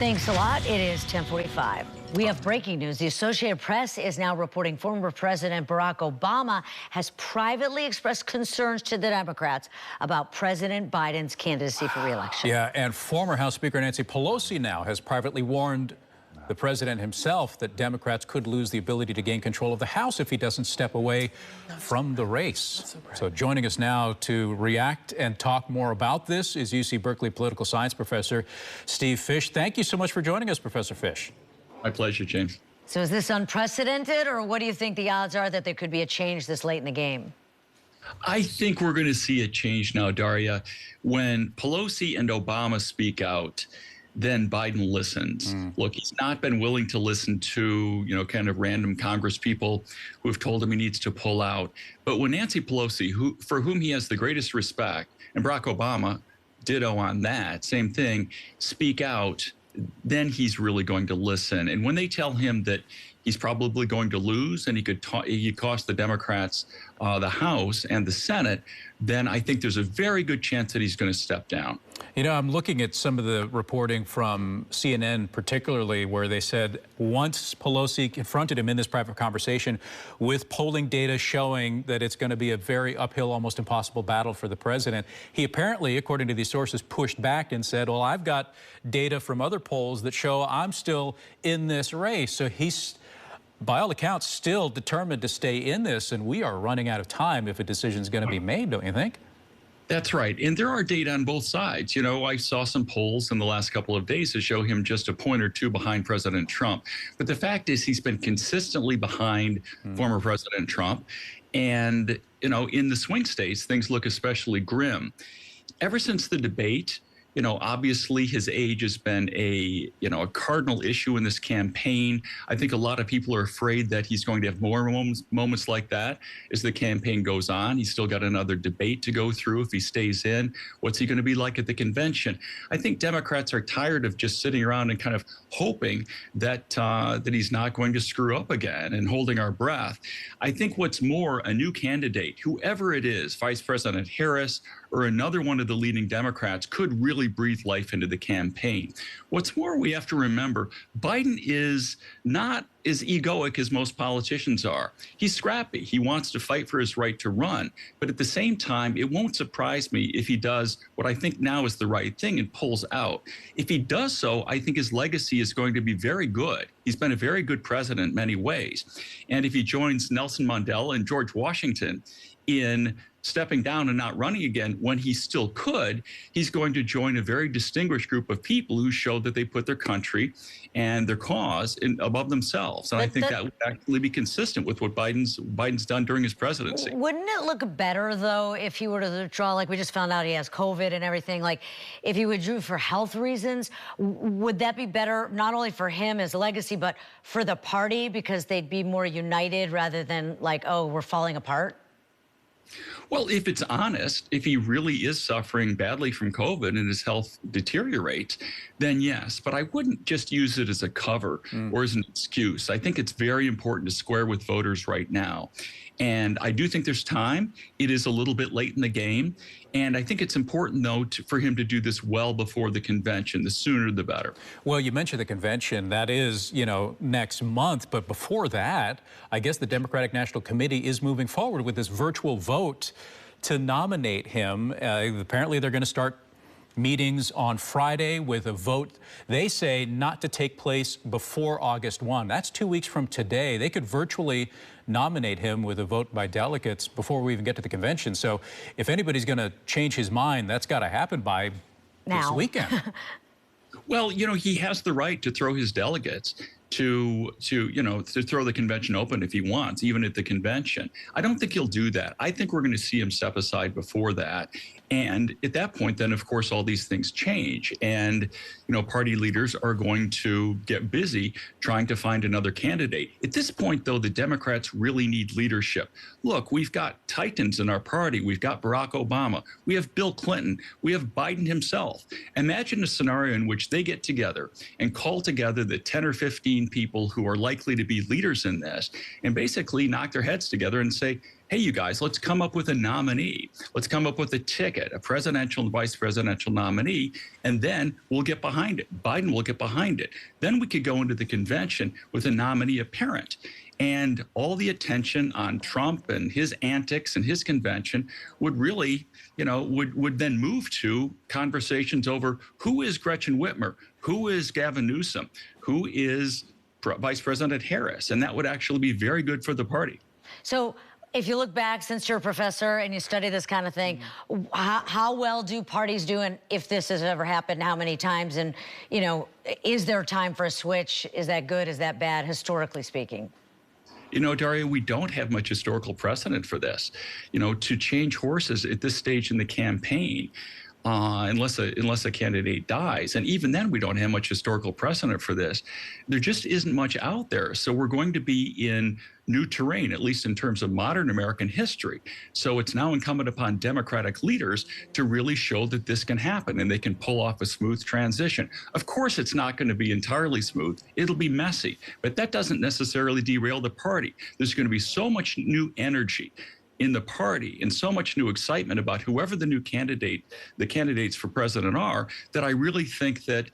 Thanks a lot. It is 10:45. We have breaking news. The Associated Press is now reporting former President Barack Obama has privately expressed concerns to the Democrats about President Biden's candidacy for re-election. Yeah, and former House Speaker Nancy Pelosi now has privately warned the president himself that Democrats could lose the ability to gain control of the House if he doesn't step away from the race. So joining us now to react and talk more about this is UC Berkeley political science professor Steve Fish. Thank you so much for joining us, Professor Fish. My pleasure, James. So is this unprecedented, or what do you think the odds are that there could be a change this late in the game? I think we're going to see a change now, Darya. When Pelosi and Obama speak out, then Biden listens. Look, he's not been willing to listen to, kind of random Congress people who have told him he needs to pull out. But when Nancy Pelosi, for whom he has the greatest respect, and Barack Obama, ditto on that, same thing, speak out, then he's really going to listen. And when they tell him that he's probably going to lose and he could cost the Democrats the House and the Senate, then I think there's a very good chance that he's going to step down. I'm looking at some of the reporting from CNN, particularly where they said once Pelosi confronted him in this private conversation with polling data showing that it's going to be a very uphill, almost impossible battle for the president, he apparently, according to these sources, pushed back and said, well, I've got data from other polls that show I'm still in this race. So he's, by all accounts, still determined to stay in this, and we are running out of time if a decision is going to be made, don't you think? That's right. And there are data on both sides. I saw some polls in the last couple of days that show him just a point or two behind President Trump. But the fact is he's been consistently behind former President Trump. And, in the swing states, things look especially grim. Ever since the debate, obviously his age has been a cardinal issue in this campaign. I think a lot of people are afraid that he's going to have more moments like that as the campaign goes on. He's still got another debate to go through if he stays in. What's he going to be like at the convention? I think Democrats are tired of just sitting around and kind of hoping that that he's not going to screw up again and holding our breath. I think what's more, a new candidate, whoever it is, Vice President Harris or another one of the leading Democrats, could really breathe life into the campaign. What's more, we have to remember, Biden is not as egoic as most politicians are. He's scrappy. He wants to fight for his right to run. But at the same time, it won't surprise me if he does what I think now is the right thing and pulls out. If he does so, I think his legacy is going to be very good. He's been a very good president in many ways. And if he joins Nelson Mandela and George Washington in stepping down and not running again when he still could, he's going to join a very distinguished group of people who showed that they put their country and their cause above themselves. And I think that would actually be consistent with what Biden's done during his presidency. Wouldn't it look better, though, if he were to withdraw, like we just found out he has COVID and everything, like if he withdrew for health reasons, would that be better not only for him as a legacy, but for the party because they'd be more united rather than like, oh, we're falling apart? Well, if it's honest, if he really is suffering badly from COVID and his health deteriorates, then yes. But I wouldn't just use it as a cover or as an excuse. I think it's very important to square with voters right now. And I do think there's time. It is a little bit late in the game. And I think it's important, though, for him to do this well before the convention. The sooner, the better. Well, you mentioned the convention. That is, next month. But before that, I guess the Democratic National Committee is moving forward with this virtual vote to nominate him. Apparently, they're going to start meetings on Friday with a vote, they say, not to take place before August 1. That's 2 weeks from today. They could virtually nominate him with a vote by delegates before we even get to the convention. So if anybody's going to change his mind, that's got to happen by this weekend. Well, he has the right to throw his delegates to throw the convention open if he wants, even at the convention. I don't think he'll do that. I think we're going to see him step aside before that. And at that point, then, of course, all these things change. And, party leaders are going to get busy trying to find another candidate. At this point, though, the Democrats really need leadership. Look, we've got titans in our party. We've got Barack Obama. We have Bill Clinton. We have Biden himself. Imagine a scenario in which they get together and call together the 10 or 15 people who are likely to be leaders in this and basically knock their heads together and say, hey, you guys, let's come up with a nominee. Let's come up with a ticket, a presidential and vice presidential nominee, and then we'll get behind it. Biden will get behind it. Then we could go into the convention with a nominee apparent. And all the attention on Trump and his antics and his convention would really, would then move to conversations over who is Gretchen Whitmer, who is Gavin Newsom, who is Vice President Harris. And that would actually be very good for the party. So if you look back, since you're a professor and you study this kind of thing, how well do parties do, and if this has ever happened, how many times? And, is there time for a switch? Is that good? Is that bad, historically speaking? Darya, we don't have much historical precedent for this. To change horses at this stage in the campaign, unless a candidate dies, and even then we don't have much historical precedent for this. There just isn't much out there. So we're going to be in new terrain, at least in terms of modern American history. So it's now incumbent upon Democratic leaders to really show that this can happen and they can pull off a smooth transition. Of course, it's not going to be entirely smooth. It'll be messy, but that doesn't necessarily derail the party. There's going to be so much new energy in the party and so much new excitement about whoever the candidates for president are, that I really think that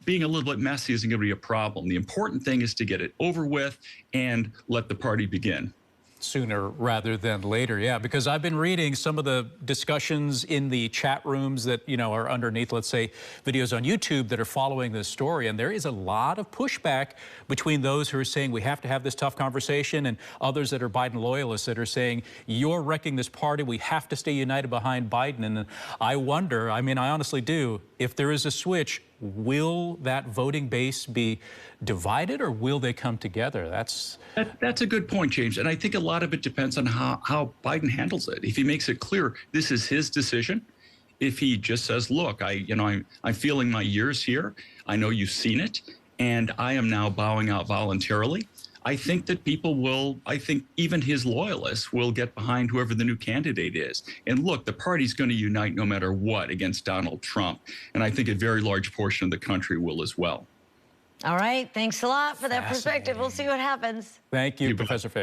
being a little bit messy isn't going to be a problem. The important thing is to get it over with and let the party begin. Sooner rather than later, yeah, because I've been reading some of the discussions in the chat rooms that, are underneath, let's say, videos on YouTube that are following this story, and there is a lot of pushback between those who are saying we have to have this tough conversation and others that are Biden loyalists that are saying you're wrecking this party, we have to stay united behind Biden. And I wonder, I honestly do, if there is a switch, will that voting base be divided or will they come together? That's a good point, James. And I think a lot of it depends on how Biden handles it. If he makes it clear this is his decision, if he just says, look, I'm feeling my years here. I know you've seen it, and I am now bowing out voluntarily. I think that I think even his loyalists will get behind whoever the new candidate is. And look, the party's going to unite no matter what against Donald Trump. And I think a very large portion of the country will as well. All right. Thanks a lot for that perspective. We'll see what happens. Thank you, Professor Fisher.